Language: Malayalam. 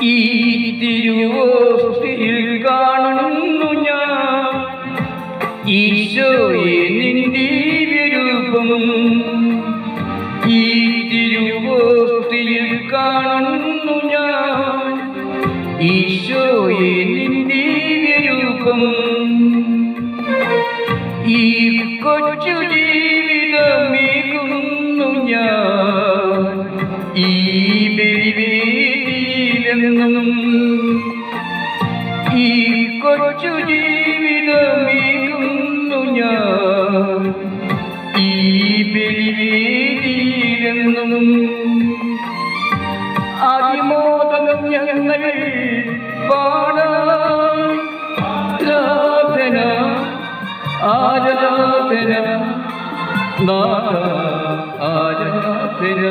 ഈ തിരുവോസ്തിയിൽ കാണുന്നു ഞാൻ ഈശോയെ നിൻ ദിവ്യരൂപം. ഈ തിരുവോസ്തിയിൽ കാണുന്നു ഞാൻ ഈശോയെ നിൻ ദിവ്യരൂപം. ഈ കൊച്ചു ജീവിതമേകുന്നു ഞാൻ ഈ ബലിവേദിയിലെന്നും. ഈ കൊച്ചു ജീവിതമേകുന്നു ഞാൻ ഈ ബലിവേദിയിലെന്നും. അതിമോദം ഞങ്ങൾ പാടാം ആരാധന ആരാധന നാഥ ആരാധന.